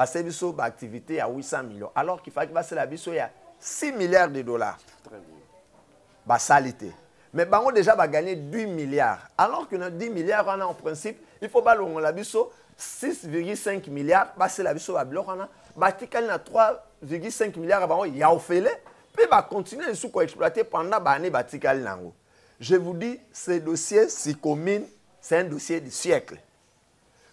parce que biso ba activité à 800 millions alors qu'il fallait que c'est la biso ya 6 milliards de dollars. Très bien. Ba salité. Mais bango déjà va gagner 10 milliards. Alors que 10 milliards on a en principe, il faut pas la biso 6,5 milliards, bah c'est la biso ba bloc on a. Ba tikali na 3,5 milliards bango ya ofele, puis va continuer sous quoi exploiter pendant ba année ba tikali nango. Je vous dis ce dossier Sicomine, c'est un dossier du siècle.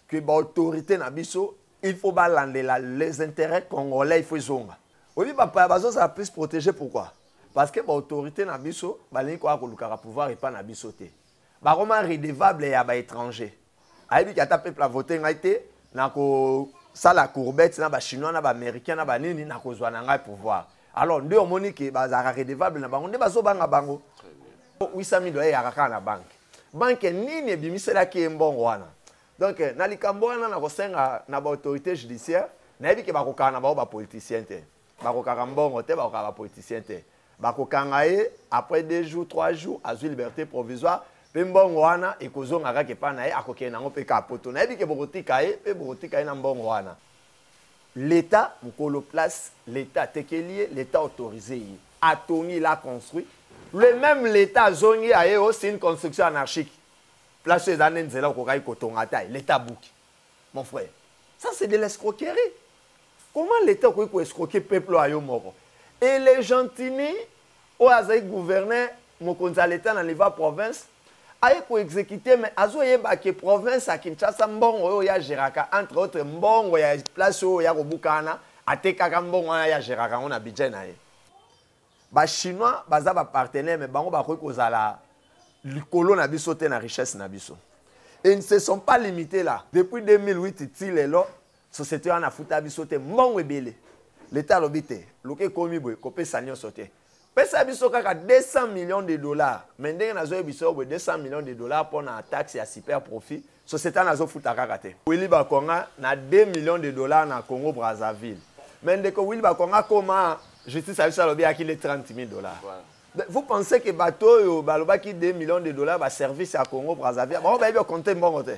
Que l'autorité na biso, il faut balander les intérêts congolais, il faut zonga. Oui, papa, bazo ça plus protéger pourquoi? Parce que l'autorité na biso, balingi ko akoluka pouvoir et pas na biso te. Ba roma redevable ya ba étranger. Aibi ki ata peuple a voté ngaité na ko sala courbette na ba chinois na ba américain na ba nini na ko zwa na ngai pouvoir. Alors nde omoni ke bazara redevable na bango nde bazo banga bango. 800 000 dollars ya kaka na banque. Banque nini ebimisela ki mbongo wana. Donc na likambo wana na kosenga na ba autorité judiciaire na yebi ke bakokana na ba politicien te. Bakokaka mbongo te bakokaka ba politicien te. Bakokanga ye après 2 jours 3 jours azui liberté provisoire pe mbongo wana ekozonga kaka pa na ye akokena nango pe ka poto. Na yebi ke bokotika ye pe bokotika ye na mbongo wana. L'État mukolo place l'État tekelier l'État autorisé a Tony l'a construit. Le même l'État zongi a aussi une construction anarchique. Place les années de zéla kokai kotongata l'État bouki. Mon frère, ça c'est de l'escroquerie. Comment l'État peut escroquer le peuple à Yomoro? Et les gentini, au Azaï gouverneur, mon conseil l'État dans les provinces, a exécuté, mais azo yeba que province à Kinshasa mbongo ya Jiraka, entre autres mbongo ya place ya Robukana, a tekaka mbongo ya Jiraka, on a budget na ye. Ba chinois baza ba partenaire mais bango ba koki kozala likolo na biso te na richesse na biso. Et ils ne se sont pas limités là. Depuis 2008 ti lelo société wana futa biso te mbongo ebele. L'État lobité, loke komi boy kopesa nyonso te. Pesa biso kaka 200 millions de dollars. Mais ndenge nazo biso 200 millions de dollars pour na taxe ya super profit. Société nazo futa kaka te. Willy Bakonga na 2 millions de dollars na Congo Brazzaville. Mais ndeko Willy Bakonga comment justice a eu à qui les 30 000 dollars. Voilà. Vous pensez que bateau balobaki 2 millions de dollars va service à Congo Brazzaville? Bon, bah, il va compter bon côté.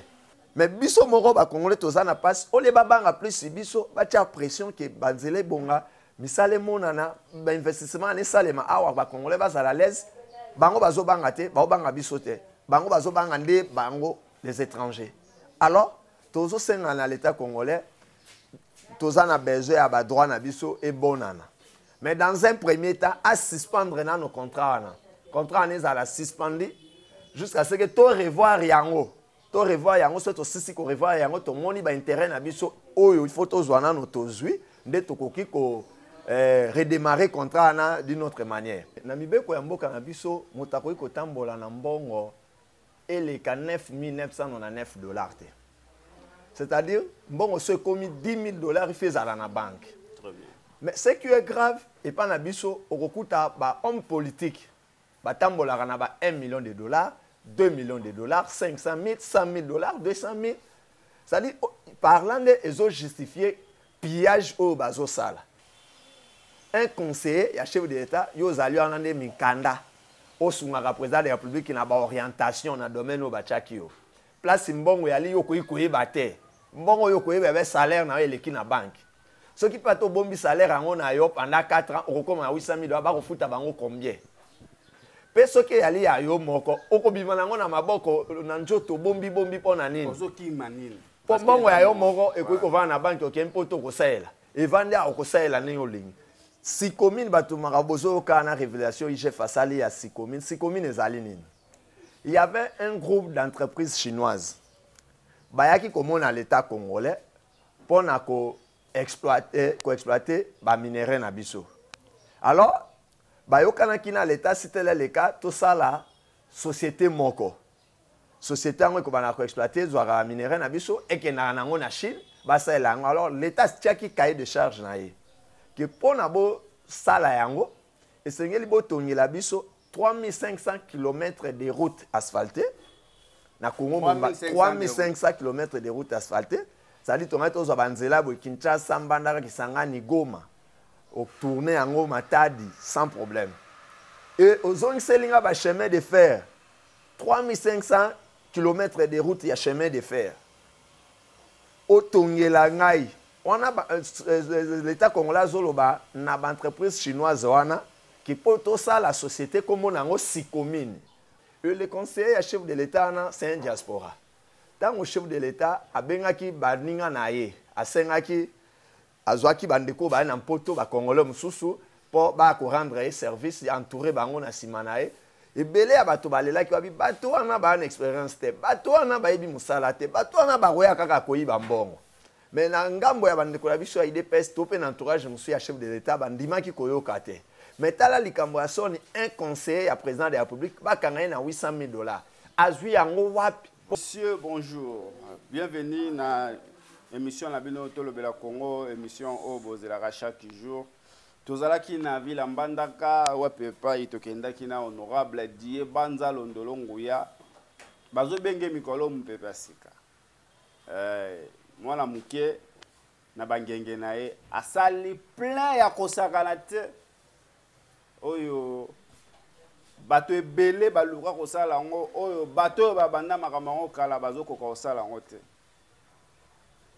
Mais biso moro ba congolais tozana passe. O le babanga plus biso ba tia pression que banzele bonga misale monana ba investissement ne salema awa ba congolais ba à l'aise. Bango bazo banga te, ba banga biso te. Bango bazo banga nde bango les étrangers. Alors, tozo senga na l'état congolais tozana besoin à ba droit na biso et bonana. Mais dans un premier temps, à suspendre nos contrats. Les contrats sont à la suspendre jusqu'à ce que tu revois Yango. Tu revois Yango, c'est aussi si tu revois Yango, tu as intérêt à biso. Il faut que tu aies un autosui, de tu redémarrer le contrat d'une autre manière. Namibé ko yambo kanabiso, mutako ko tambola na mbongo et les 9 999 dollars. C'est-à-dire, mbongo se commis 10 000 dollars, il fait à la banque. Très bien. Mais ce qui est grave, et pas nabiso, au recours homme politique, tambola ba 1 million de dollars, 2 millions de dollars, 500 000, 100 000 dollars, 200 000. C'est-à-dire, parlant de, ils ont justifié pillage au bazo sala. Un conseiller, il y a chef de l'État, il y a un mikanda, au sunga président de la République qui n'a pas orientation dans le domaine au bachakio. Place mbongo yali yoko ikoye bate. Mbongo yoko yebe salaire na ele ki na banque. Ce qui peut être bon salaire pendant 4 ans, on recommande à 800 000 dollars, on fout à bango combien? Parce que yali ya yo moko, oko bimanango na maboko nanjoto bombi pour nanini. Ozoki manil. Pour bango ya yo moko, et ko va na banque ok mpoto ko saela. Et vendre à ko saela ni oling. Sicomine batu marabozo kana révélation IGF fasali à Sicomine. Sicomine ezali nini? Il y avait un groupe d'entreprises chinoises. Bayaki comme on a l'état congolais pour na ko exploiter ba minerai na biso. Alors bayokana kina l'état c'était le cas tout ça là société moko. Société ngo ko bana ko exploiter zwa minerai na biso et que na nango na Chine ba ça elango. Alors l'état tiaki cahier de charge na ye. Que pour na bo sala yango et sengeli bo tongela biso 3500 km de routes asphaltées. Na Congo 3500 km de routes asphaltées. Ça dit tomate aux abanzela bo Kinshasa Mbandaka Kisangani Goma au tourner en Goma Matadi sans problème. Et aux zones selinga ba chemin de fer 3500 km de route il y a chemin de fer. Au tongela ngai on a l'État congolais zoloba na entreprise chinoise wana qui poto ça la société comme on a Sicomine. Le conseiller à chef de l'État c'est un diaspora. Tant au chef de l'État a bengaki baninga nae a sengaki azwaki bandeko ba na poto ba congolais mususu pour ba ko rendre service entouré bango na simanae. Et belé à bateau balela qui wabi bateau wana ba une expérience te bateau wana ba yebi musala te bateau wana ba roya kaka koyi bambongo. Mais na ngambo ya bandeko la biso ya IDPS topé entourage monsieur chef de l'État bandima ki koyoka te. Mais tala likambo ya soni un conseiller à président de la République ba kanga na $800,000. Azui yango wapi. Monsieur, bonjour. Bienvenue dans l'émission La Bino Tolobela Congo, émission Obozela chaque jour. Tozalaki na ville Mbandaka, Wapepa, Itokendaki na honorable Die Banza Londolonguya. Bazo benge mikolo mpepa sika. Mwana muke na bangenge nae asali plein ya kosakana te. Oyo bato ebele baluka kosala ngo oyo bato babanda makambo kala bazoko kosala ngo te.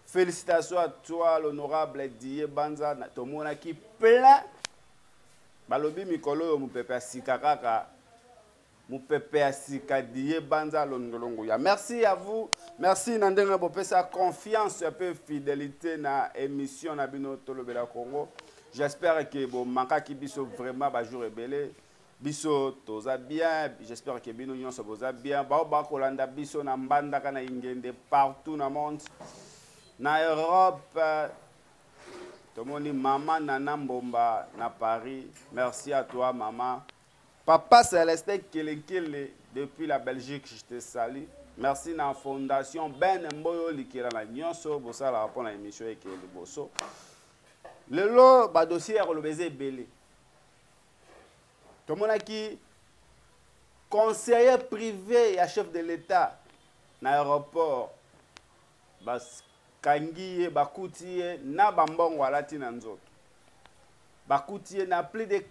Félicitations à toi l'honorable Die Banza tomona ki plein balobi mikolo yo mupepe sika kaka mupepe sika Die Banza Londolonguya. Merci à vous. Merci Nandenga Bopesa confiance et peu fidélité na émission na bino Tolobela Congo. J'espère que bon manka ki biso vraiment ba jour rebelle. Biso toza bien, j'espère que bino nyonso boza bien. Ba kolanda biso na Mbandaka na ingende partout na monde. Na Europe tomoni maman Nana Mbomba na Paris. Merci à toi maman. Papa Célestin Kelekele depuis la Belgique, je te salue. Merci na fondation Ben Mboyo likela na nyonso bosa la rapport na émission et le bosso. Lelo ba dossier le baiser belé. Tout le monde qui conseiller privé et chef de l'État dans l'aéroport bas kangiye bakutiye na bambongo alati na nzoto. Bakutiye na plus de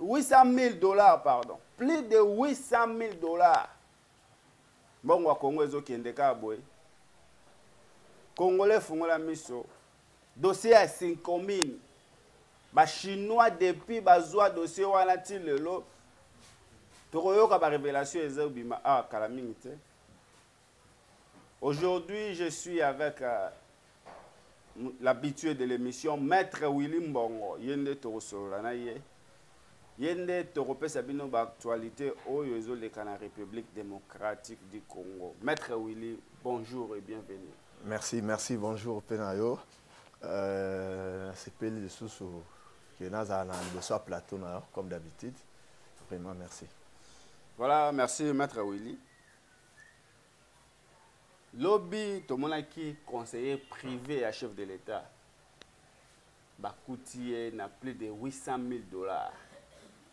$800,000 pardon. Plus de $800,000. Bongo wa Congo ezo kendeka boy. Congolais fungola miso. Dossier à 5,000. Ba chinois depuis bazwa dossier wana ti lelo. Toroyoka ba révélation ezobima calamité. Aujourd'hui, je suis avec l'habitué de l'émission Maître Willy Mbongo. Yende Torosola na ye. Yende Torope Sabino ba actualité au Yozo le Cana République démocratique du Congo. Maître Willy, bonjour et bienvenue. Merci, merci, bonjour Penayo. C'est Peli de Soussou qui est dans le plateau comme d'habitude. Vraiment, merci. Voilà, merci Maître Willy. Lobby, tout le monde qui conseiller privé à chef de l'État, Bakoutie n'a plus de $800,000.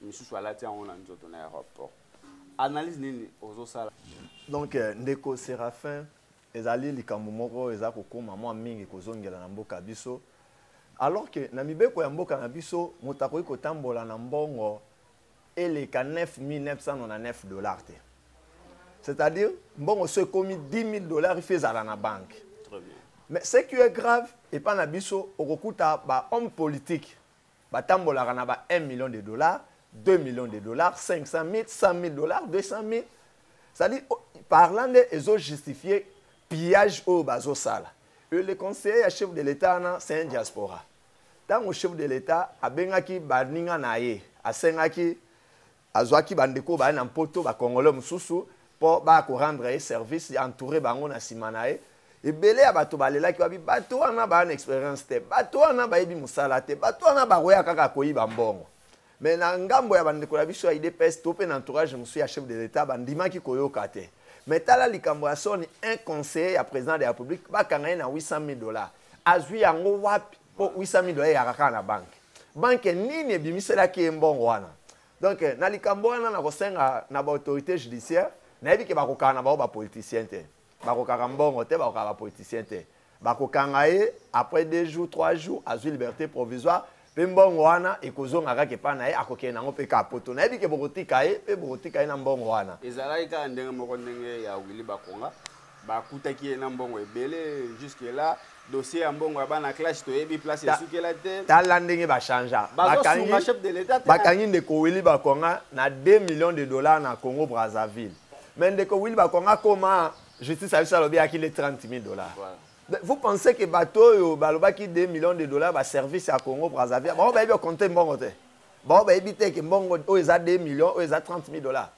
Monsieur Swalati on a un aéroport. Analyse nini ozo sala. Donc ndeko Séraphin ezali likambo moko ezako koma mwa mingi kozongela na mboka biso. Alors que na mibeko ya mboka na biso mutako ko tambola na mbongo eleka $9,999 te. C'est-à-dire, bon, ce commis $10,000, il fait ça dans la banque. Très bien. Mais ce qui est grave, et pas na biso, au recours à homme politique, tambola ranaba $1 million, $2 millions, $500,000, $100,000, $200,000. C'est-à-dire, parlant de ils ont justifié pillage au bazo sala. Et le conseiller chef de l'État, c'est un diaspora. Tant au chef de l'État, a bengaki baninga nae, a sengaki, a zwaki bandeko ba na poto ba congolais mususu. Pour rendre service entouré bango na simanae et belé à bateau balela qui wabi bateau wana ba une expérience te bateau wana ba yebi musala te bateau wana ba roya kaka koyi bambongo. Mais na ngambo ya bandeko la biso ya IDPS topé entourage monsieur chef de l'État bandima ki koyoka te. Mais tala likambo ya soni un conseiller à président de la République ba kanga na $800,000. Azui yango wapi po $800,000 ya kaka na banque. Banque nini ebimisela ki mbongo wana. Donc na likambo wana na kosenga na ba autorité judiciaire nayebi ke bakokana bao ba politicien te bakokaka mbongo te bakokaka ba politicien te bakokanga ye après 2 jours 3 jours azwi liberté provisoire pe mbongo wana ekozonga kaka pa na ye akokende nango pe ka poto nayebi ke bokotika ye pe bokotika ye na mbongo wana ezalaki ndenge moko ndenge ya Willy Bakonga bakutaki ye na mbongo ebele jusque là dossier ambongo abana clash to yebi place esuki la te tala ndenge ba changea bakangi chef de l'état bakangi ndeko Willy Bakonga na 2 millions de dollars na Congo Brazzaville mais ndeko Willy Bakonga comment justice a eu ça lobi à qui les 30 000 dollars. Vous pensez que bateau balobaki 2 millions de dollars va service à Congo Brazzaville bon ba compter mbongo te bon ba ebité que mbongo o eza 2 millions o eza 30 000 dollars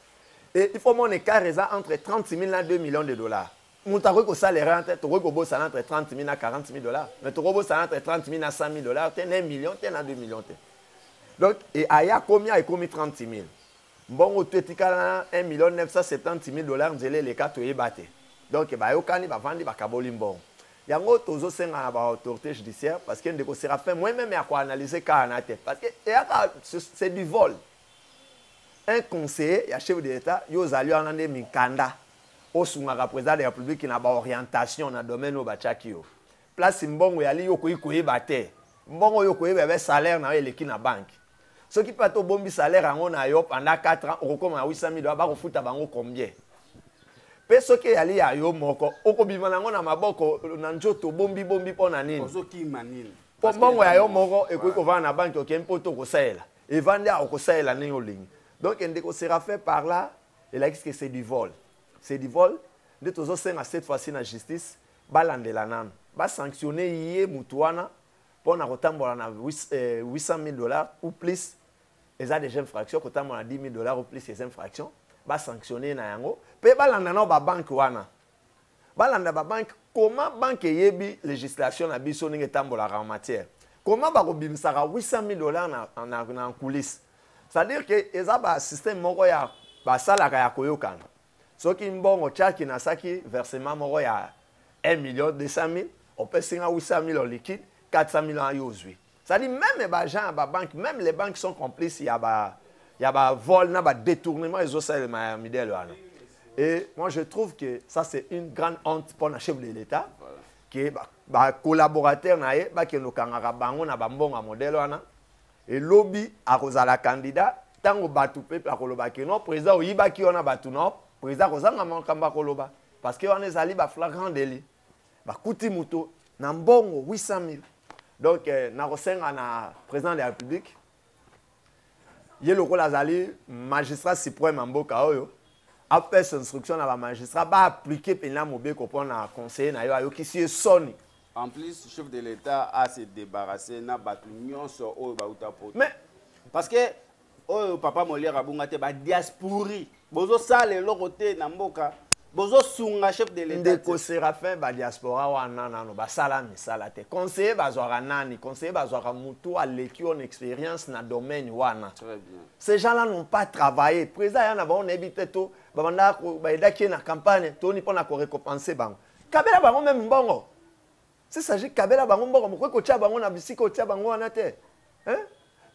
et il faut mon écart entre 30 000 et 2 millions de dollars. Moutako ko salaire entre entre 30 000 et 40 000 dollars. Mais tu entre 30 000 et 100 000 dollars, tu as 1 million, tu as 2 millions. Donc, et Aya combien il commis 30 000. Bon, tu as 1 970 000 dollars, les cas tu es battu. Donc, il va y avoir vendre des kabolim bon. Il y a un autre autorité judiciaire parce qu'il y a des séraphins, moi-même, il faut analyser parce que c'est du vol. Un conseiller, il y a un chef de l'État, il y a un mikanda. Au président de la République qui n'a pas orientation dans le domaine de Bachakio. Place Mbongo yali yoko ikoye bate. Mbongo yoko yebe salaire na eleki na banque. Ce qui peut être bombi salaire en na yo pendant 4 ans, on comme 800 000 dollars, ba ko futa bango combien. Pe ce qui yali ya yo moko, oko bimana ngo na maboko na njoto bombi pona nini. Ozo ki manini. Po mbongo ya yo moko ekoyi ko vana na banque ok mpoto ko saela. Et vendre à ko saela ni olingi. Donc ndeko sera fait par là, il a dit que c'est du vol. C'est du vol. De tous les cette fois-ci la justice, balande la nan, va sanctionner yé mutuana pour na kotambola na 800 000 dollars ou plus. Ils ont des infractions, kotambola 10 000 dollars ou plus ces infractions, va sanctionner na yango. Pe balande na ba banque wana. Balande ba banque comment banque yebi législation na biso ninge tambola en matière. Comment ba kobimisaka 800 000 dollars en coulisses. C'est-à-dire que ils ont un système moko ya ba salaka ya koyokana. Ce qui est bon, au Tchad, qui n'a pas versement, il y a 1 200 000, on peut signer 800 000 en liquide, 400 000 en Yozui. C'est-à-dire, même les gens, les banques, même les banques sont complices, il y a un vol, un détournement, ils ont ça, et moi, je trouve que ça, c'est une grande honte pour le chef de l'État, qui est collaborateur, qui est le modèle, et lobby à la candidat, tant que le peuple a le président, il y a un président kozanga makamba koloba parce que on est allé ba flagrant délit ba kuti muto na mbongo 800 000 donc na kosenga na président de la République yelo ko lazali magistrat suprême mboka oyo après son instruction na ba magistrat ba appliquer pena mobeko pour na conseiller na yo ayo kisi soni en plus chef de l'État a se débarrasser na batu nyonso oyo ba utapo mais parce que oyo papa Molière abunga te ba diaspori bozo sale lokote na mboka bozo sunga chef de l'État ndeko Séraphin ba diaspora wana nano ba sala misala te conseiller bazwaka nani conseiller bazwaka mutu aleki on expérience na domaine wana. Très bien. Ces gens-là n'ont pas travaillé président yana ba on habite to ba banda ko ba edaki na campagne to ni pona ko récompenser bango kabela bango même mbongo c'est ça j'ai kabela bango mbongo moko ko tia bango na bisiko tia bango wana te hein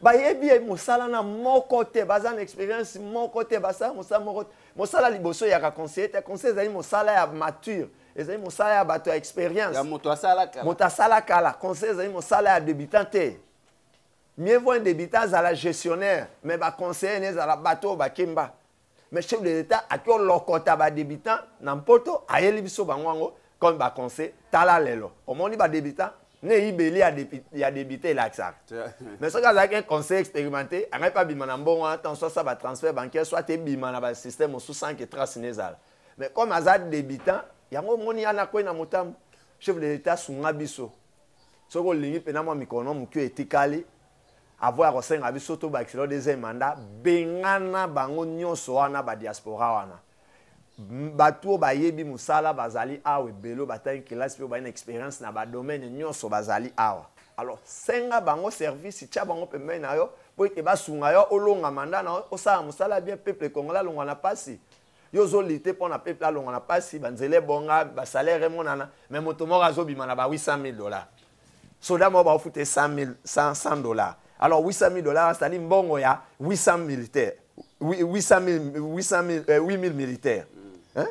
ba yebi mosala na moko te bazan expérience moko te basa mosala moko mosala liboso ya ka conseiller te conseiller zali mosala ya mature ezali mosala ya bato ya expérience ya moto asala kala conseiller zali mosala ya débutant te mieux vaut un débutant à la gestionnaire mais ba conseiller ne za la bato ba kimba mais chef de l'État a ko lokota ba débutant na mpoto ayeli biso bango comme ba conseiller tala lelo omoni ba débutant ne ibeli ya débuté là ça mais ce gars a un conseil expérimenté on n'a pas bimana bon attends soit ça va transfert bancaire soit te bimana ba système sous 100 qui trace nézal mais comme azad débutant yango moni ana ko na motam chef de l'État sunga biso soko lingi pena mo mikono mukyo etikali avoir osenga biso to ba accélérer deuxième mandat bengana bango nyonso wana ba diaspora wana bato bayebi musala bazali awe belo batay classe pe ba une expérience na ba domaine nyonso bazali awa alors senga bango service tia bango pembe na yo po ke basunga yo olonga manda na osala musala bien peuple congolais longa na pasi yo zo lité pour na peuple longa na pasi banzele bonga ba salaire monana mais moto moko azobima na ba 800 000 dollars soda mo ba ofute 100 dollars alors 800 000 dollars c'est dire mbongo ya 800 militaires 800 000 militaires. Hein?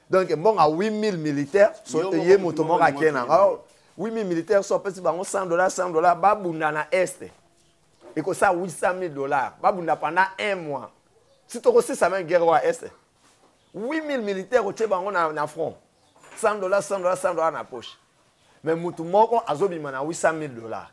Donc, bon, à 8 000 militaires, sont payés motomo à Kenya. 8 000 militaires sont payés 100 dollars, babunda na est. Et que ça, 800 000 dollars, babunda pendant un mois. Si tu aussi ça met guerre à est. 8 000 militaires au Tchèque na front. 100 dollars na poche. mais mutu moko azobima na 800 000 dollars.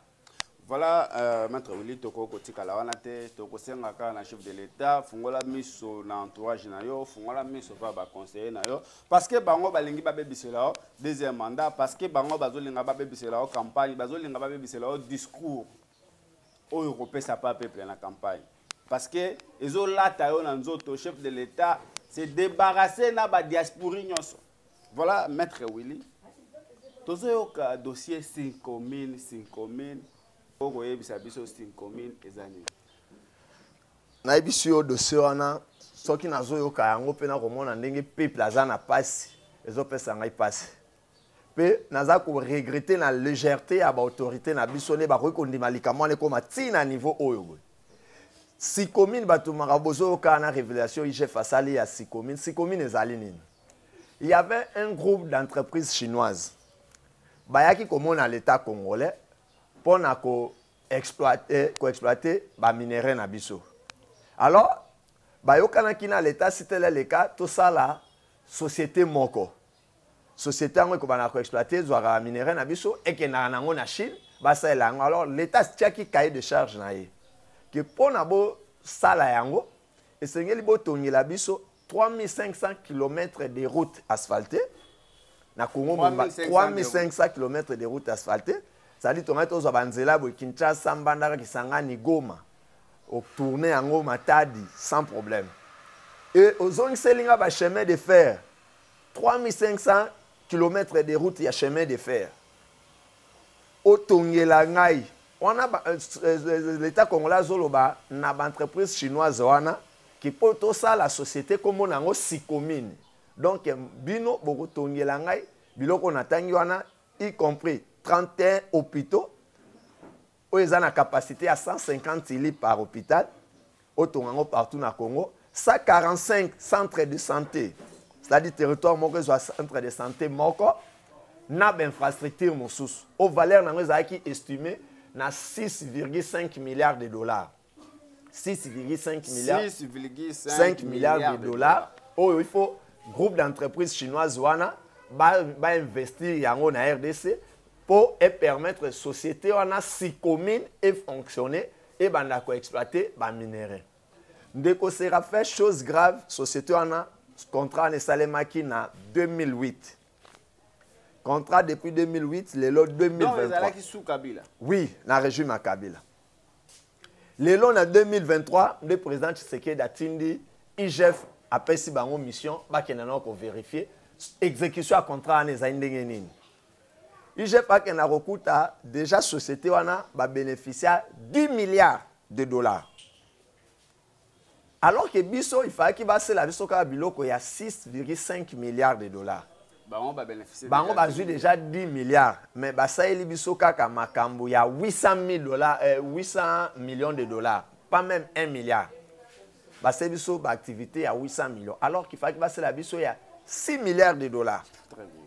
Voilà, Maître Willy Toko Kotika Lawanate, Toko Sengaka, na chef de l'État, Fungola Miso na entourage na yo, Fungola Miso va conseiller na yo, parce que bango balingi ba bebisela deuxième mandat, parce que bango bazolinga ba bebisela campagne, bazolinga ba bebisela discours au européen ça pas peuple na campagne. Parce que ezo lata yo na nzoto chef de l'État se débarrasser na ba diaspora nyonso. Voilà Maître Willy. Tozo yo ka dossier 5000 na ebisu yo dossier wana soki nazoyoka yango mpe nakomona ndenge peuple aza na pasi ezopesa ngai pasi mpe naza koregrete na légèreté ya baautorité na biso nde bakoki kondima likambo wana ekoma ntina niveau oyo boye 6000 bato maka bozoyoka na révélation IGF asali ya 6000 ezali nini. Il y avait un groupe d'entreprises chinoises bayaki komona l'état congolais pour exploiter ba minéraux na biso. Alors, bayokana na l'état c'était le cas tout ça la société moko. Société ngo ko bana ko exploiter zwara minéraux na biso et que na nango na Chine, ba ça elango. Alors l'état tiaki cahier de charge na ye. Que pona bo sala yango et sengeli bo tongela biso 3500 km de routes asphaltées. Na Congo 3500 km de routes asphaltées. Ça dit on a tous abanzela bo Kinshasa Mbandaka Kisangani Goma au tourner en Goma Matadi sans problème. Et aux zones selinga ba chemin de fer 3500 km de route ya chemin de fer. Au tongela ngai on a l'état congolais zoloba na ba entreprise chinoise wana qui peut tout ça la société comme on a Sikomine. Donc bino boko tongela ngai biloko na tangi wana y compris 31 hôpitaux où ils ont la capacité à 150 lits par hôpital partout dans le Congo, 145 centres de santé, c'est-à-dire territoire moko centre de santé moko na infrastructure mosusu au valeur na qui estimé na 6,5 milliards de dollars. 6,5 milliards de dollars. Oh, il faut groupe d'entreprises chinoises wana ba investir yango na RDC pour permettre à la société wana Sikomine et fonctionner et bandako exploiter ba minéraux. Ndeko sera fait chose grave société wana contrat ne salemaki na 2008. Contrat depuis 2008 le lot 2023. Donc sous Kabila. Oui, na régime à Kabila. Le lot na 2023 le président Tshisekedi atindi IGF après si bango mission ba kenana ko vérifier exécution à contrat na ezindenge nini. IGF a déjà société wana ba bénéficiaire 10 milliards de dollars. Alors que biso il fallait qu'il basse la biso ka biloko ya 6,5 milliards de dollars. Bango ba bénéficier. Bango ba déjà 10 milliards mais ba ça eli biso kaka makambo ya 800 millions de dollars, pas même 1 milliard. Ba ça biso ba activité ya 800 millions alors qu'il fallait qu'il basse la biso ya 6 milliards de dollars. Très bien.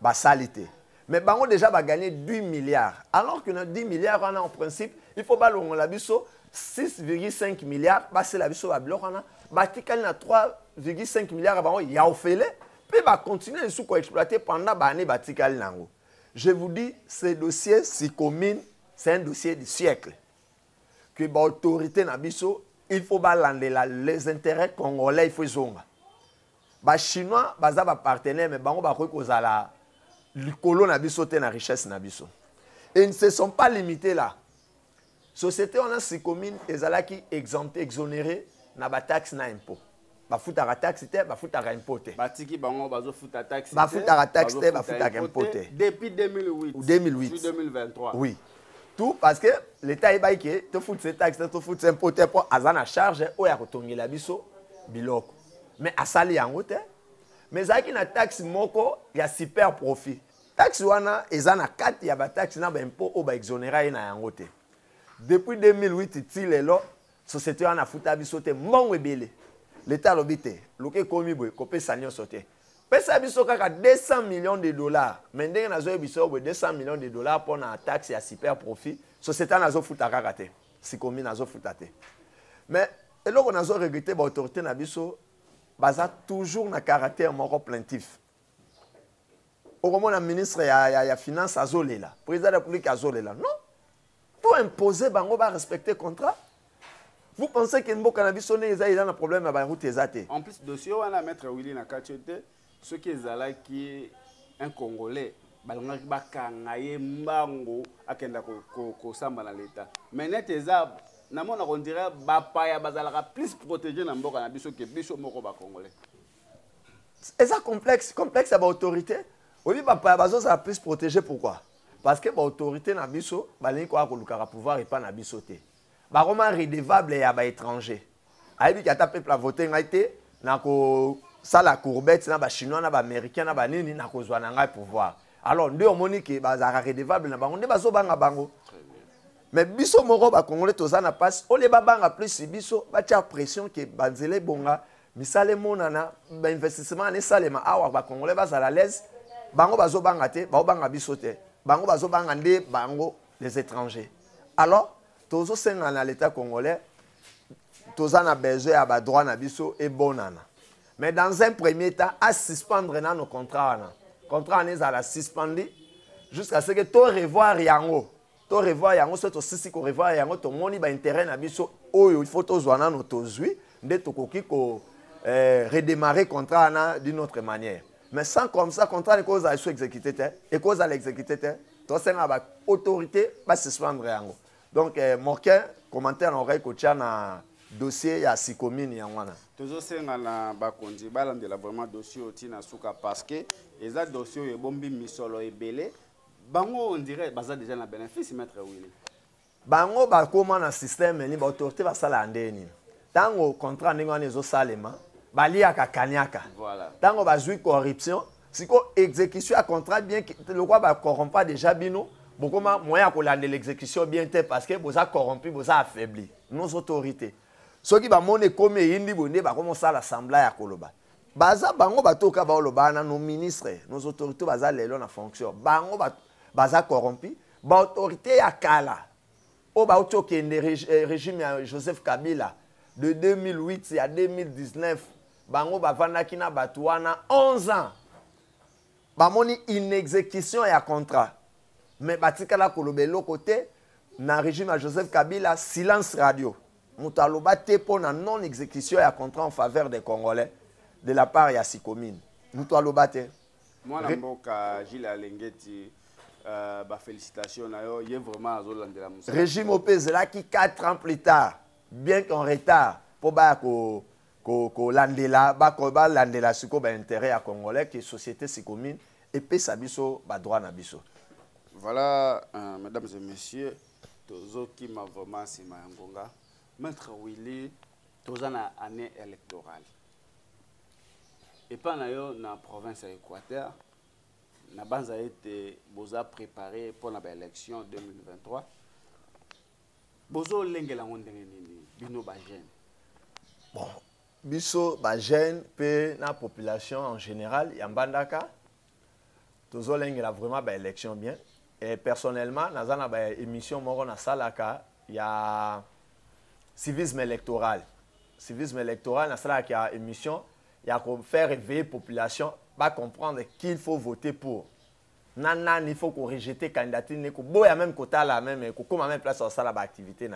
Ba salité. Mais bango déjà va gagner 10 milliards. Alors que dans 10 milliards, on a en principe, il faut pas la biso 6,5 milliards, c'est la biso à bloc on a, batikali na 3,5 milliards avant il y a ofele, puis va continuer sous quoi exploiter pendant l'année batikali nango. Je vous dis ce dossier Sikomine, c'est un dossier du siècle. Que ba autorité na biso, il faut balander les intérêts congolais, il faut zonga. Ba chinois, baza ba partenaire mais bango ba kozala le colon na biso te na richesse na biso. Et ils ne se sont pas limités là. Société on a Sikomine ezalaki exempté exonéré na ba taxe na impôt. Ba futaka taxe te, ba futaka impôt te. Batiki bango bazo futa taxe te. Ba futaka taxe te, ba futaka impôt te. Depuis 2008. Ou 2008. Jusqu'en 2023. Oui. Tout parce que l'état est baïké, te fout ces taxes, te fout ces impôts pour azana charge ou ya kotongela biso biloko. Mais asali yango te. Mais zaki na taxe moko ya super profit. Taxe wana ezana 4 ya ba taxe na ba impôt o ba exonérer na yango te. Depuis 2008 ti lelo société wana futa biso te mbongo ebele. L'état lobité, loke komi boy kopesa nyonso te. Pesa biso kaka 200 millions de dollars. Mais ndenge nazo biso 200 millions de dollars pour na taxe ya super profit, société nazo futa kaka te. Sikomi nazo futa te. Mais eloko nazo regretter ba autorité na biso baza toujours na caractère moko plaintif. au moins le ministre ya finance azolela, président de la République azolela. Non. Pour imposer bango ba respecter le contrat. Vous pensez que Mbo Cannabis il a un problème avec la route ezate. En plus dossier on a maître Willy Nakachete, ce qui est qui un Congolais balongaki bakanga ye mbango akenda ko samba na l'état. Mais net eza na mona on dirait bapaya bazalaka plus protégé na mboka na biso que biso moko ba Congolais. Et ça complexe à l'autorité. Oui, bapaya bazoza plus protégé pourquoi? Parce que l'autorité na biso balingi ko akolukaka pouvoir et pas na biso te. Baroma redevable ya ba étranger. Aibi ki ata peuple a voté ngaité na ko sala courbette na ba chinois na ba américain na ba nini na ko zwa na ngai pouvoir. Alors nde omoni ke bazaka redevable na bango nde bazo banga bango. Mais biso moko ba congolais toza na passe o le babanga plus biso ba tia pression ke banzele bonga misale monana ba investissement ne salema awa ba congolais bazala l'aise bango bazo banga te ba banga biso te. Bango bazo banga nde bango les étrangers. Alors tozo senga na l'état congolais toza na besoin à ba droit na biso et bonana. Mais dans un premier temps à suspendre na nos contrats na. Contrat n'est à la suspendre jusqu'à ce que to revoir yango. To revoir yango so to sisi ko revoir yango to moni ba intérêt na biso oyo il faut to zwana no to zui nde to koki ko redémarrer contrat na d'une autre manière. Mais sans comme ça contrat ne cause à exécuter et cause à l'exécuter to senga ba autorité ba suspendre yango. Donc moquin commentaire oreille ko tia na dossier ya Sikomini yangwana. Toujours senga na bakonzi balandela vraiment dossier otina suka parce que eza dossier e bombi misolo ebele bango on dirait baza déjà na bénéfice maître Willy. Bango ba koma na système ni ba autorité ba sala ndeni. Tango contrat ndenge wana ezo salema baliaka kanyaka. Voilà. Tango ba zui corruption, siko exécution à contrat bien le quoi ba corrompt déjà bino, bokoma moyen ko lande l'exécution bien te parce que boza corrompu, boza affaibli nos autorités. Ceux qui ba mone comme yindi bonde ba comme ça l'assemblée ya koloba. Baza bango batoka ba oloba na nos ministres, nos autorités baza lelo na fonction. Bango baza corrompu, ba autorité ya kala. O ba otokende régime ya Joseph Kabila de 2008 à 2019, bango ba vandaki na batuana 11 ans. Ba moni inexécution ya contrat. Mais batika la kolobelo côté na régime ya Joseph Kabila silence radio. Moutaloba te pour la non-exécution et un contrat en faveur des Congolais de la part de Sikomine. Moutaloba te. Moi, je suis Gilles Alengeti. Félicitations. Il y a vraiment de la musique. Régime OPZ là qui 4 ans plus tard, bien qu'en retard, pour que l'andela, l'andela suko ba intérêt à Congolais qui société Sikomine et puis sabiso ba droit na biso. Voilà, mesdames et messieurs, tous qui m'a vraiment si ma ngonga. Maître Willy, tous en année électorale. Et pendant la province d'Équateur, nous avons été préparé pour l'élection 2023. Bozo lengela ngondengeni bino ba jeune. Bon, biso ba jeune pe na population en général yambandaka. Tozo lengela vraiment ba élection bien. Et personnellement, nazana ba émission moko na salaka ya civisme électoral. Civisme électoral, dans cela qui a émission, il y a qu'on faire réveiller la population, pas comprendre qu'il faut voter pour. Non, il faut qu'on rejette la candidature, il faut même quota la même, comme même place sur la activité.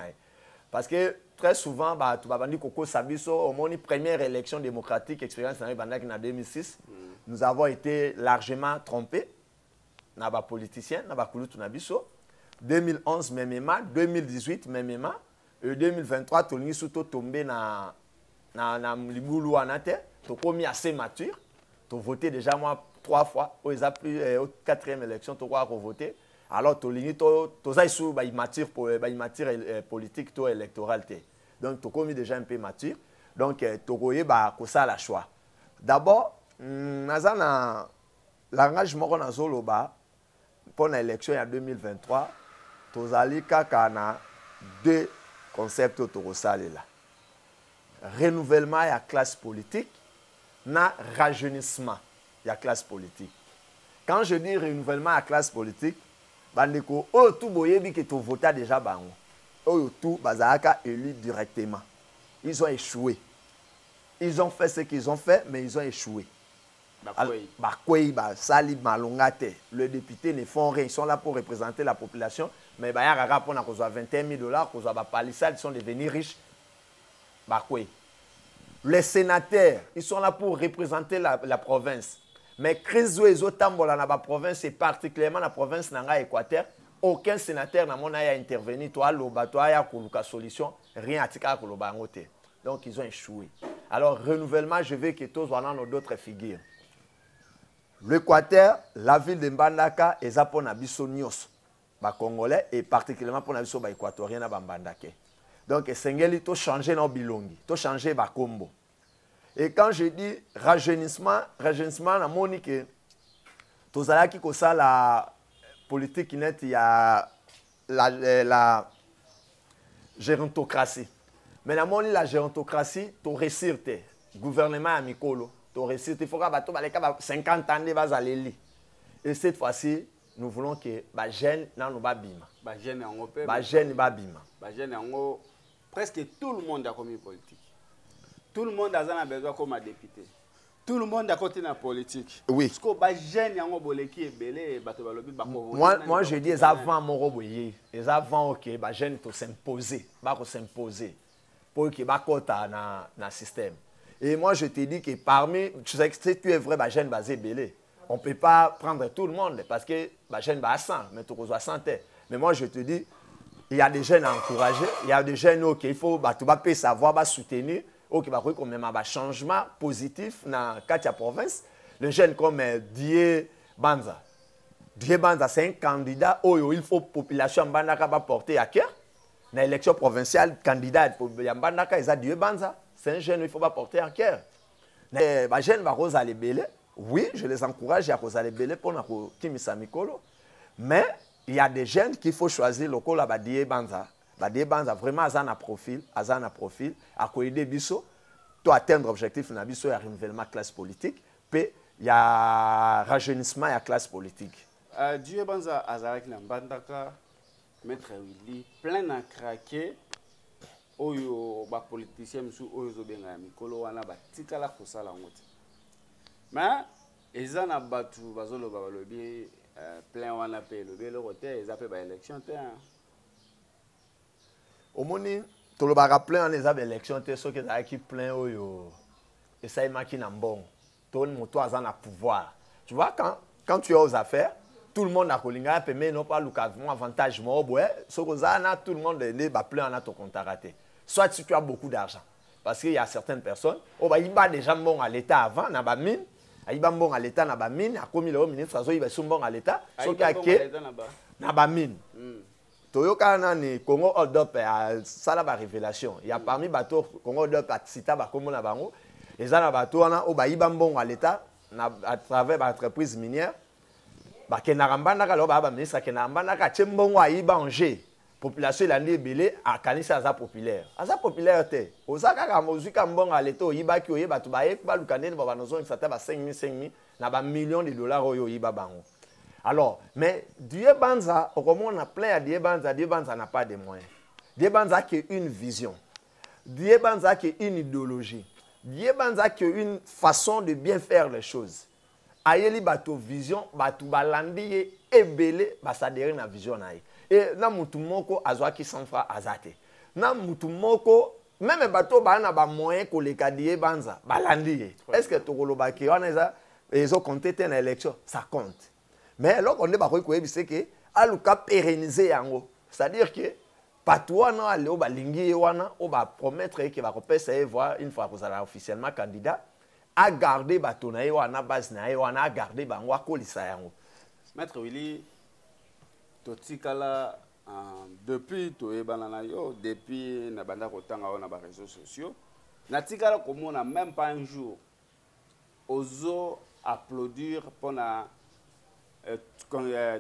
Parce que très souvent, tu vas dire que Sabiso, au moins première élection démocratique, expérience en 2006, nous avons été largement trompés. Nous les politiciens, nous avons 2011, même 2018, même 2023, tout le monde tombé na libulu anate, to komi assez mature, to voté déjà moi 3 fois, ils a plus 4e élection to quoi voter. Alors to lini to za sou ba mature pour ba mature politique to électorale té. Donc to komi déjà un peu mature. Donc to koye ba ko ça la choix. D'abord, nazana l'engagement qu'on a zoloba pour l'élection en 2023, to zali kaka na 2 concept autorosalé là. Renouvellement de la classe politique, na rajeunissement de la classe politique. Quand je dis renouvellement de la classe politique, bandeko o tout boyebi que tu votais déjà bango. O tout bazaka élu directement. Ils ont échoué. Ils ont fait ce qu'ils ont fait, mais ils ont échoué. Bakwei, Sali Malongate. Le député ne font rien. Ils sont là pour représenter la population. Mais il y a un rapport qui a 21 000 $, qui a palissade, ils sont devenus riches. Bakwei. Les sénateurs, ils sont là pour représenter la province. Mais crise où tambola dans la province, et particulièrement la province nanga Équateur, aucun sénateur n'a mon a intervenu. Toi, l'oba, toi, ya koluka solution, rien à tika koloba ngote. Donc ils ont échoué. Alors renouvellement, je veux que tous soient dans d'autres figures. L'Équateur, la ville de Mbandaka, et ça pour Nabiso Nyos, Congolais, et particulièrement pour Nabiso Équatorien à Mbandake. Donc, Sengeli, tout changer nos bilongi, tout changer nos combo. Et quand je dis rajeunissement, la monique, tout ça qui ça la politique net, il y a la gérontocratie. Mais la monique, la gérontocratie, tu réussir, gouvernement amicolo. Il faut que 50 ans de aller. Et cette fois-ci, nous voulons que les jeunes n'en pas bima. Les jeunes pas bima. Presque tout le monde a commis politique. Tout le monde a besoin comme député. Tout le monde a côté la politique. Oui. Parce que les jeunes ont boleki et belé moi je dis les avant mon roboyer. Les avant OK, les jeunes to s'imposer, s'imposer pour que ba kota na système. Et moi, je te dis que parmi, tu sais que si tu es vrai, jeune basé belé. On ne peut pas prendre tout le monde parce que jeune bas 100, mais tu reçois 100. Mais moi, je te dis, il y a des jeunes à encourager, il y a des jeunes qui il faut savoir soutenir, qui va même un changement positif dans la province. Les jeunes comme Die Banza. Die Banza, c'est un candidat où il faut que la population Mbandaka porter à cœur. Dans l'élection provinciale, candidat Mbandaka, il a Die Banza. C'est un jeune, il ne faut pas porter en cœur. Les jeunes vont aller belé. Oui, je les encourage à aller belé pour Kimisa Mikolo. Mais il y a des jeunes qu'il faut choisir le col à Badie Banza. Badie Banza, vraiment, à un profil, à aider Bisso, pour atteindre l'objectif de Bisso, il y a renouvellement de classe politique, puis il y a rajeunissement de la classe politique. Dieu Banza, Azarak Nambandaka, Maître Willy, plein à craquer. Oyo ba politicien musu oyo zo benga mikolo wana batika la kosala ngote mais ezana batu bazolo balobi plein wana pe lobi le côté ezape ba élection te omoni to lo ba plein wana ezape élection te so ke za ki plein oyo et ça maki na mbongo ton moto azana pouvoir tu vois quand tu es aux affaires tout le monde a kolinga pe mais non pas l'occasion avantage mo boy so ko zana tout le monde ne ba plein wana to contacter. Soit si tu as beaucoup d'argent. Parce qu'il y a certaines personnes, il y a déjà bon à l'État avant, il y a mine, il y a bon à l'État, il y a mine, il y a comme le ministre, il y a bon à l'État, il y a mine. Toyoka nani Congo hold up ça la révélation. Il y a parmi bateau Congo hold up Sita Bakomo na bango, les ana bateau na il y a bon à l'État à travers l'entreprise minière. Ba kenaramba na ka lo ba ministre kenaramba na ka tshembongo a ibanger. Population l'année belé à kanisa aza populaire. Aza populaire te. Osaka ka mozika mbongo à l'état yibaki oyeba to ba ekba lukane ba banozon qui s'attend à 5 000 na ba millions de dollars oyo yiba bango. Alors, mais Dieu Banza, on a plein à Dieu Banza n'a pas de moyens. Dieu Banza qui une vision. Dieu Banza qui une idéologie. Dieu Banza qui une façon de bien faire les choses. Ayeli bato vision, bato balandi et belé, basadere na vision naï. Et na mutu moko azwaki sanfra azate. Na mutu moko même bato ba na ba moyen ko le kadie banza balandi. Est-ce que tokoloba ki wana eza ezo compter na élection ça compte. Mais là on est ba ko yebise que aluka pérenniser yango. C'est-à-dire que patwa na ale ba lingi wana o ba promettre que va repesa et voir une fois que ça sera officiellement candidat à garder bato na wana base na wana à garder bango akolisa yango. Maître Willy totikala depuis toyebana yo depuis na banda kotanga na ba réseaux sociaux natikala komona même pas un jour ozo applaudir pona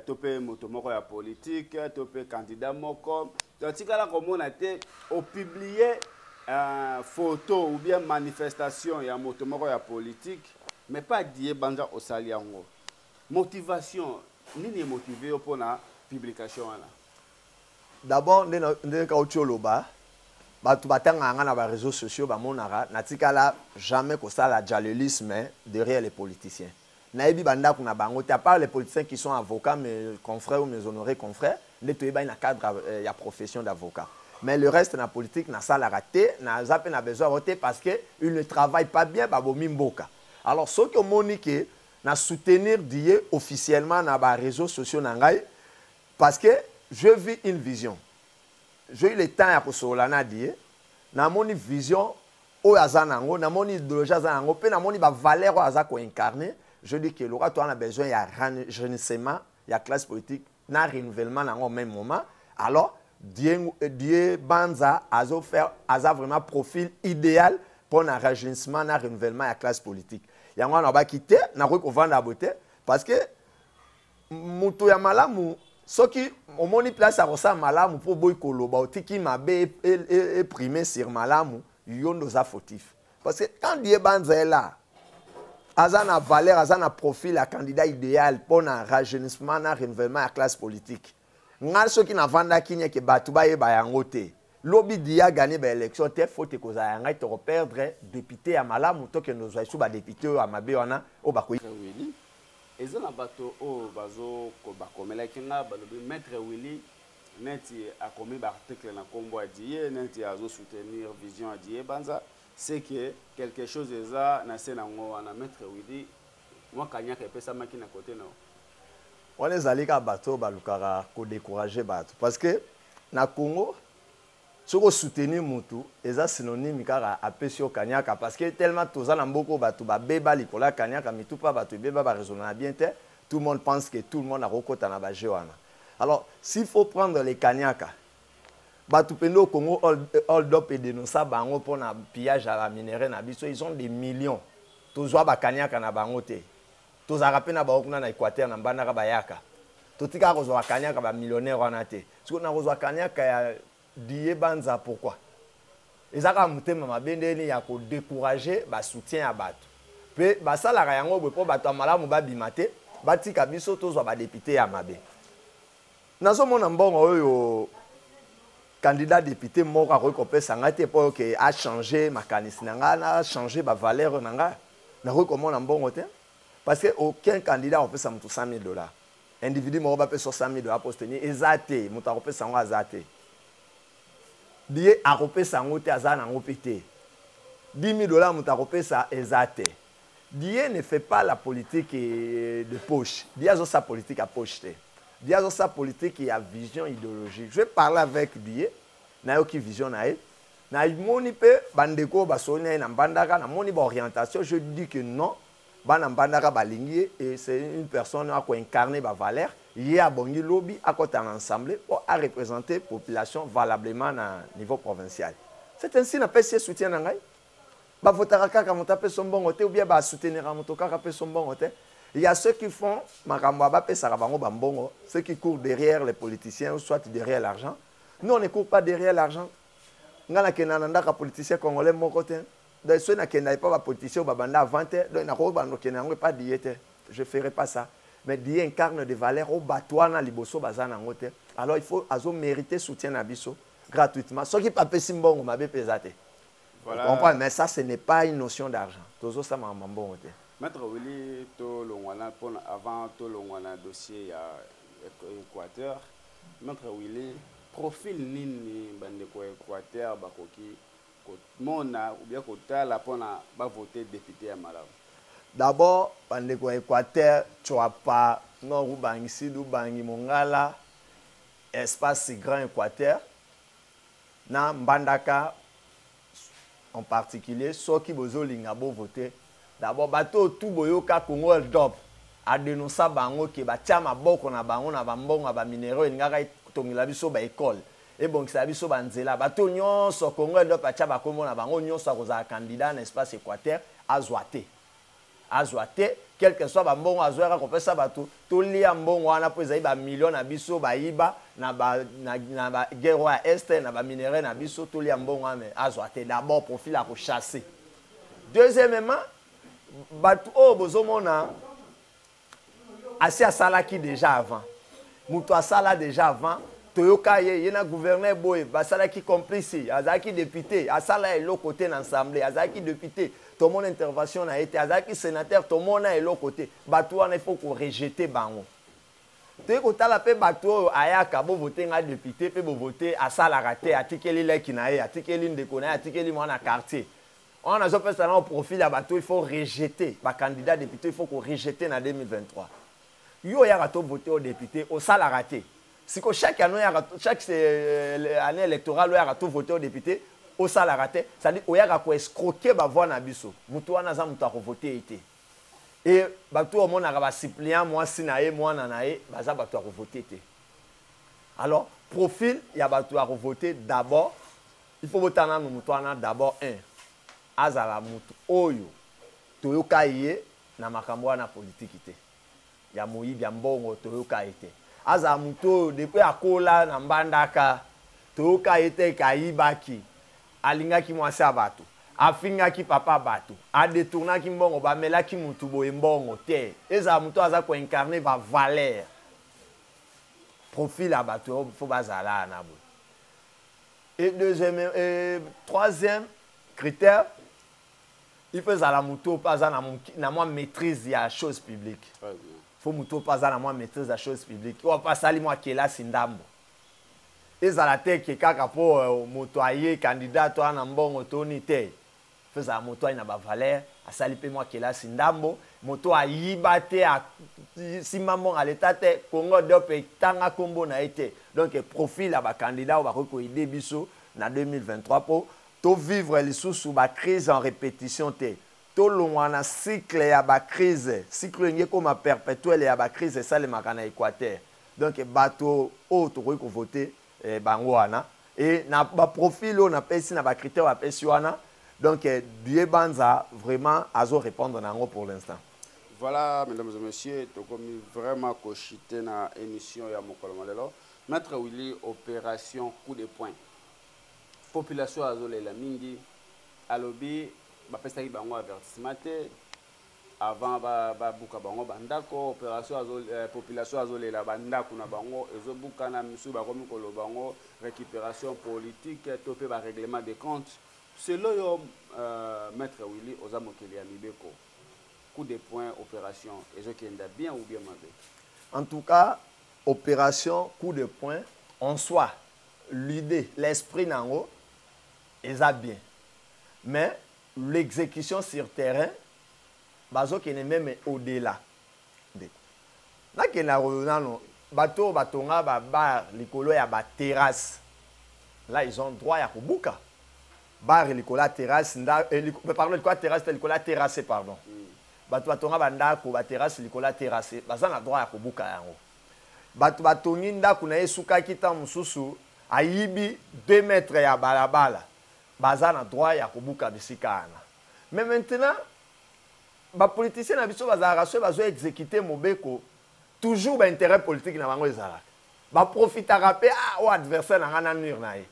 topé motomoko ya politique topé candidat moko totikala komona te au publier photo ou bien manifestation ya motomoko ya politique mais pas die banda osali yango motivation nini motivé pona publication là. D'abord, dans le Kaucholoba, bato batanga na ba réseaux sociaux ba monara natikala jamais que ça la dialogisme derrière les politiciens. Naebi banda kuna bango à part les politiciens qui sont avocats mes confrères ou mes honorés confrères, ne to eba na cadre ya profession d'avocat. Mais le reste na politique na ça la raté, na zape na besoin voter parce que ils ne travaillent pas bien ba bomi mboka. Alors ceux qui ont moniqué na soutenir die officiellement na ba réseaux sociaux na ngai parce que je vis une vision. J'ai eu le temps à kosolana die na moni vision o azanango na moni idéologie azanango pe na moni ba valeur o azako incarner. Je dis que l'aura toi on a besoin il y a renouvellement, il y a classe politique, na renouvellement dans au même moment. Alors die Banza azo faire aza vraiment profil idéal pour un rajeunissement na renouvellement il y a classe politique. Il y a on va quitter na ko vendre beauté parce que muto ya malamu soki omoni place à rosa malamu pour boy koloba otiki mabe et primer sur malamu yondo za fautif parce que quand die Banza est là azana valeur azana profil à candidat idéal pour un rajeunissement na renouvellement à classe politique ngal soki na vanda kinya ke batu ba yeba yango te lobi dia gagner ba élection te faut te koza yanga te perdre député ya malamu to ke nos sous ba député ya mabe wana o ba ko Willy ezana bato o bazo ko ba komela kinga balobi maître Willy neti a commis ba article na kombo adie neti azo soutenir vision adie Banza c'est que quelque chose est là na senango wana maître Willy moi kanyaka pesa maki na côté na on les alika bato balukara ko décourager bato parce que na Congo soko soutenir mutu eza synonyme kara apesio kanyaka parce que tellement toza na mboko bato ba beba likola kanyaka mitupa bato beba ba raisonner bien te tout le monde pense que tout le monde a rekota na ba jewana. Alors s'il faut prendre les kanyaka bato pendo Congo hold up et dénoncer bango pour na pillage à la minerai na biso ils ont des millions tozwa ba kanyaka na bango te tozara pe na ba okuna na Équateur na mbandaka bayaka totika kozwa kanyaka ba millionnaire wana te siko na kozwa kanyaka ya die Banza pourquoi ezaka mutema mabendeni ya ko décourager ba soutien à bato pe ba sala ka yango bo po bato malamu ba bimate batika biso tozwa ba député ya mabe nazo mona mbongo oyo candidat député moko akopesa ngate po que a changé makanisi nanga na changé ba valeur nanga na ko mona mbongo te parce que aucun candidat on peut ça mutu $100,000 individu moko ba pe $100,000 pour soutenir ezate mutu akopesa ngo azate die akopesa ngo te azana ngo pete $10,000 mutu akopesa ezate die ne fait pas la politique de poche die azo sa politique à poche te die azo sa politique et à vision idéologique. Je vais parler avec die na yo ki vision na e na moni pe bandeko basoni na mbandaka na moni ba orientation je dis que non bana mbandaka balingi et c'est une personne à quoi incarner ba valeur il a bongi lobby à côté ensemble pour à représenter population valablement na niveau provincial. C'est ainsi na pesi soutien na ngai ba votera kaka motape son bon côté ou bien ba soutenir motoka kaka pe son bon côté. Il y a ceux qui font makambo ba pesa bango bambongo, ceux qui courent derrière les politiciens ou soit derrière l'argent. Nous on ne court pas derrière l'argent. Ngana kenanda ka politicien congolais mon côté. Donc ceux qui n'ont pas de politicien ou banda vente donc na ko bando kenango pas diété. Je ferai pas ça. Mais die incarne des valeurs au batouana liboso bazana ngote. Alors il faut azo mériter soutien na biso gratuitement. Ceux qui pas pesi mbongo mabe pesate. Voilà. Vous comprenez, mais ça ce n'est pas une notion d'argent. Tozo ça mbongo te. Maître Willy to longwana avant to longwana dossier à Équateur. Maître Willy profil nini bandeko Équateur bakoki mona ou bien kotala pona ba voter député à Malawi. D'abord, bandeko Équateur, tu as pas non ubangi sidu bangi mongala espace si grand Équateur. Na mbandaka en particulier ceux qui bozo lingabo voter. D'abord bato tout boyoka Congo Dop a dénoncé bango ke batia maboko na bango na bambongo ba minéraux ngaka tongila biso ba école. Et bon ça biso banzela bato nyonso Congo Dop atia ba kombo na bango nyonso akoza candidat na espace Équateur azwate. Azwate quel que soit bambongo azwera kopesa bato to lia mbongo wana po ezai ba million na biso ba iba na ba guerre à est na ba minéraux na biso to lia mbongo ame azwate d'abord profil à chasser. Deuxièmement bato o bozomona asi asala ki déjà avant muto asala déjà avant toyoka ye na gouverneur boye basala qui complice azaki député asala elo côté dans l'assemblée azaki député tout mon intervention a été azaki sénateur tout mon na elo côté bato wana il faut qu'on rejeter bango te ko tala pe bato ayaka bo voter nga député pe bo voter asala raté atikeli leki na ye atikeli ndeko na atikeli mwana quartier on a fait ça au profil à bato il faut rejeter ba candidat député il faut qu'on rejeter en 2023 yo ya rato voter au député au sala raté si chaque année année électorale ya rato voter au député au sala raté ça dit oya ko escroquer ba voix na biso mutu wana za mutu ko voter été et bato au monde ba suppléant moi sinae moi nanae baza bato ko voter été alors profil ya bato ko voter d'abord il faut voter na mutu wana d'abord un azala mutu oyo toyoka ye na makambo na politique te ya moyibi ya mbongo toyoka ete aza mutu depuis akola na mbandaka toyoka ete kayibaki alingaki mwasi abato afingaki papa bato adetournaki mbongo bamelaki mutu boye mbongo te eza mutu aza ko incarner ba valeur profil abato faut bazala na bo et deuxième et troisième critère il faut à la moto pas na moi maîtrise ya chose publique. Faut moto pas na moi maîtrise la chose publique. On pas sali moi qui est là sindambo. Et za la tête que kaka po moto aye candidat to na mbongo toni te. Faut za moto ina ba valeur, a sali pe moi qui est là sindambo, moto ayiba te a simamon à l'état te Congo do pe tanga kombo na été. Donc profil à ba candidat va ko aider biso na 2023 pour to vivre les sous ba crise en répétition te to longwana cycle ya ba crise cycle ngé comme perpétuel ya ba crise ça le makana équateur donc bato o to ko voter bango wana et na ba profil on a pesi na ba critère wa pesi wana donc Dieu banza vraiment azo répondre nango pour l'instant. Voilà mesdames et messieurs to comme vraiment cochité na émission ya mokolo malelo maître Willy opération coup de poing population azole la mingi alobi ba pesa bango avertissement te avant ba buka bango bandako opération azole population azole la bandako na bango ezo buka na misu ba komi kolo bango récupération politique topé ba règlement des comptes selon yo maître Willy ozamokeli ya mibeko coup de poing opération ezo kenda bien ou bien mauvais. En tout cas opération coup de poing en soi l'idée l'esprit nango est bien. Mais l'exécution sur terrain, bazo qui n'est même au-delà. Là qui na bateau batonga ba bar likolo ya ba terrasse. Là ils ont droit à kubuka. Bar likolo terrasse nda pardon likolo terrasse likolo terrasse pardon. Bato batonga ba ndako ba terrasse likolo terrasse baza na droit à kubuka yango. Bato batongi ndako na esuka kita mususu ayibi 2 mètres ya balabala. Baza na droit ya kobuka bisikana. Mais maintenant, ba politicien na biso bazara so bazo exécuter mobeko toujours ba intérêt politique na bango ezala. Ba profitera pe o adversaire na ngana nuire na ye.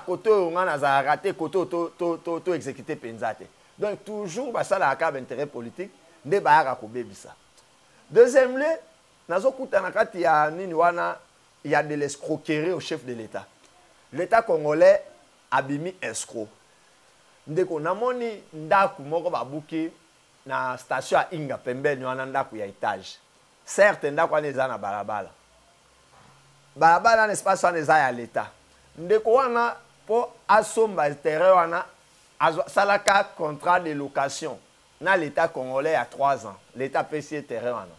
Côté o ngana za raté côté to exécuter penzate. Donc toujours ba sala ka ba intérêt politique nde ba ya ko bebisa. Deuxième lieu, nazo kutana kati ya nini wana il y a de l'escroquerie au chef de l'État. L'État congolais abimi escroc. Ndeko namoni ndaku moko babuki na station ya Inga pembeni wana ndaku ya étage. Certes ndaku wana eza na balabala. Balabala na espace wana eza ya l'État. Ndeko wana po asomba terrain wana salaka contrat de location na l'État congolais à 3 ans. L'État payé terrain wana.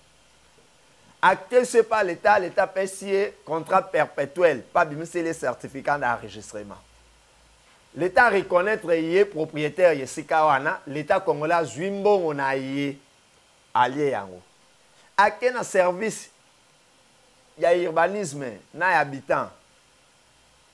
Acté ce pas l'État payé contrat perpétuel, pas bimisi les certificats d'enregistrement. L'État reconnaître yé propriétaire yesika wana, l'État congolais zuimbongo na yé allié yango. Aké na service ya urbanisme na habitant.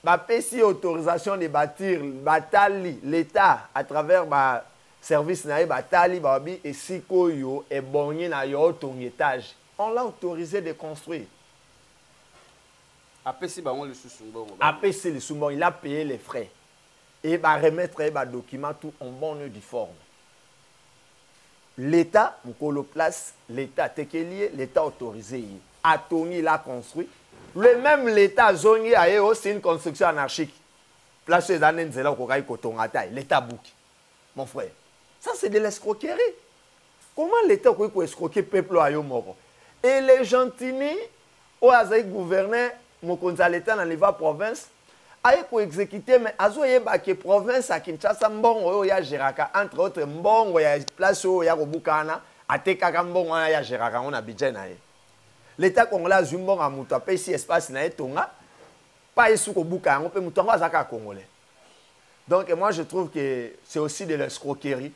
Ba pesi autorisation de bâtir batali l'État à travers ba service na batali babi esiko yo e bonye na yo ton étage. On l'a autorisé de construire. APC bango le sous-sumbongo. APC le sous-sumbongo, il a payé les frais. Et va remettre les documents tout en bonne et due forme. L'État, l'État, l'État autorisé. A Tony l'a construit. Le même l'État zongi a aussi une construction anarchique. Place les années de l'État bouki. Mon frère, ça c'est de l'escroquerie. Comment l'État peut escroquer le peuple à Yomoro? Et les gentini, au hasard gouverner, mon conseil l'État dans les provinces, a exécuté, mais à que province à Kinshasa, mbongo ya Jiraka, entre autres, mbongo ya place où ya Robukana, à Tekaka mbongo ya Jiraka, on a bidjen. L'État congolais a zumbon à Moutou, a si espace na etonga, pas ici au Bouka, on peut Moutou, à Zaka congolais. Donc, moi, je trouve que c'est aussi de l'escroquerie.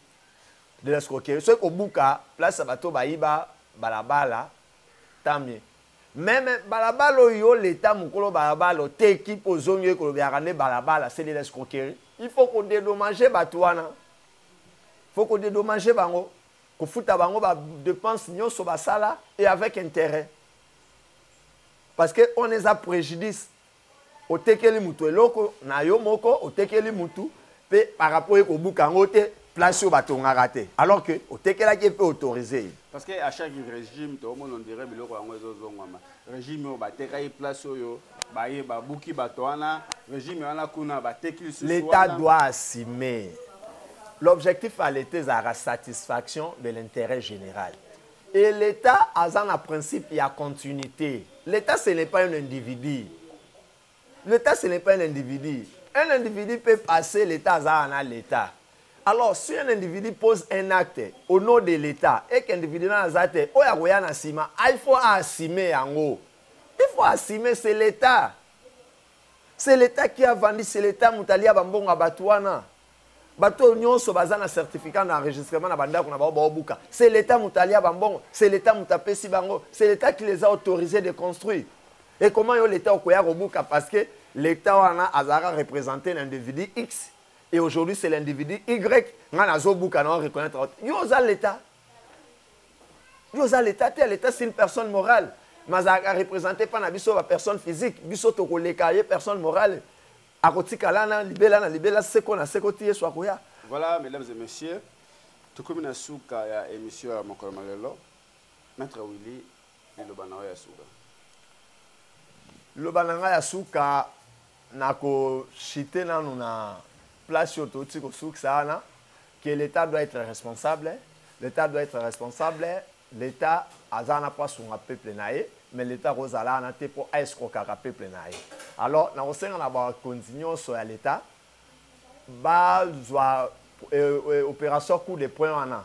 De l'escroquerie. Ceux qui ont Bouka, place à Bato Baïba, Balabala, tant mieux. Même Balabalo, l'État, Moukolo Balabalo, Teki, Pozonye, Kolobiarane, Balabala, c'est de l'escroquerie. Il faut qu'on dédommage Batouana. Il faut qu'on dédommage Bango. Qu'on foute à Bango, dépense sur Basala et avec intérêt. Parce qu'on les a préjudice. Au tekeli mutu eloko na yo moko au tekeli mutu pe par rapport au bukango te place au batonga raté alors que au tekela qui peut autoriser parce que à chaque régime tout le monde on dirait biloko yango ezozongama régime o bateka place yo baye ba buki batwana régime wana kuna bateki l'État doit assumer l'objectif à l'État c'est la satisfaction de l'intérêt général et l'État a un principe il y a continuité. L'État ce n'est pas un individu. L'État, ce n'est pas un individu. Un individu peut passer l'État à l'État. Alors, si un individu pose un acte au nom de l'État et qu'un individu n'a pas acte, il faut assumer en haut. Il faut assumer, c'est l'État. C'est l'État qui a vendu, c'est l'État qui a vendu à Batouana. Bateau nyonso bazana certificat d'enregistrement na banda kuna ba buka. C'est l'État mutalia bambongo, c'est l'État mutapesi bango, c'est l'État qui les a autorisés de construire. Et comment l'État okoya robuka parce que l'État a représenté l'individu X et aujourd'hui c'est l'individu Y. Ngana zo buka na reconnaître. Yoza l'État. Yoza l'État, l'État c'est une personne morale. Mais a représenté pas na biso ba personne physique, biso to kolekaye personne morale. Voilà, mesdames et messieurs, tout comme une souka ya émission à Mokolo Malelo, Maître Willy et le Bananga Yasuka. Le Bananga Yasuka n'a qu'au chiter dans une place autotique au souk sana que l'État doit être responsable. L'État doit être responsable. L'État a n'a pas son peuple naïe. Mais l'État Rosala n'a pas pour escroquer le peuple. Alors, nous avons continué sur l'État. Opération coup de poing.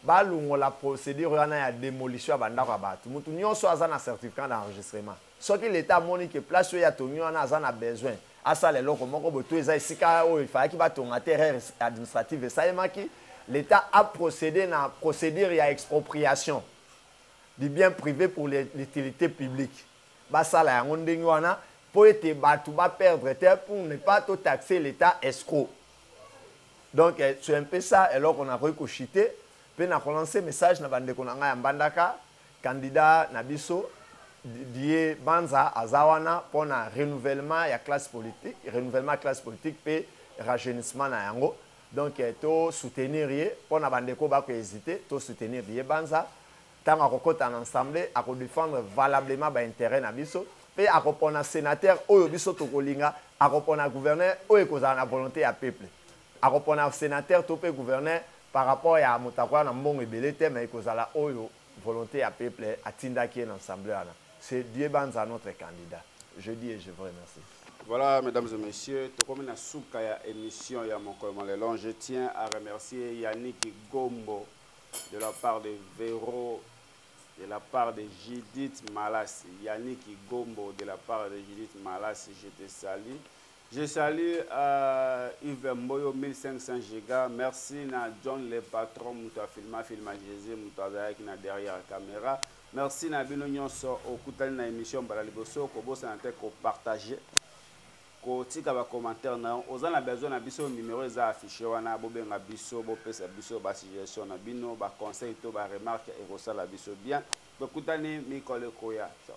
La procédure de démolition de la nous avons un certificat d'enregistrement. Ce que l'État a montré que place où il y a besoin. À ça, il fallait qu'il y ait un terrain administratif. L'État a procédé à la procédure d'expropriation du bien privé pour l'utilité publique. Basala ngondengwana pour être battu perdre terre pour ne pas tout taxer l'État escroc. Donc c'est un peu ça et alors qu'on a recochité puis on a lancé message na bande konanga ya mbandaka candidat nabiso die banza azawana pour na renouvellement ya classe politique puis rajeunissement na yango. Donc to soutenir pour na bande ko ba ko hésiter to soutenir die banza tant à côté en ensemble à défendre valablement l'intérêt na biso et à répondre sénateur au biso tokolinga à répondre gouverneur au ekozana na volonté à peuple à répondre sénateur topé gouverneur par rapport à motakwa na mbongo ebelete mais ekozala oyo volonté à peuple atinda qui est ensemble c'est Dieu Banza notre candidat. Je dis et je vous remercie. Voilà, mesdames et messieurs, comme une souka ya émission ya Mokolo Malelo, je tiens à remercier Yannick Gombo de la part de Véro, de la part de Judith Malas, Yannick Gombo de la part de Judith Malas, je te salue. Je salue Yves Mboyo 1500 gigas. Merci à John le patron, Mouta Filma Jésus, Mouta qui est derrière la caméra. Merci à Bino Nyonso au Koutali na émission Baraliboso, Kobo Sanate ko partager. Ko tika ba commentaire na ozana besoin na biso numéro za affiché wana bobenga biso bo pesa biso ba suggestion na bino ba conseil to ba remarque et rosala biso bien. Bo Koutali Mikole Koya. Ciao.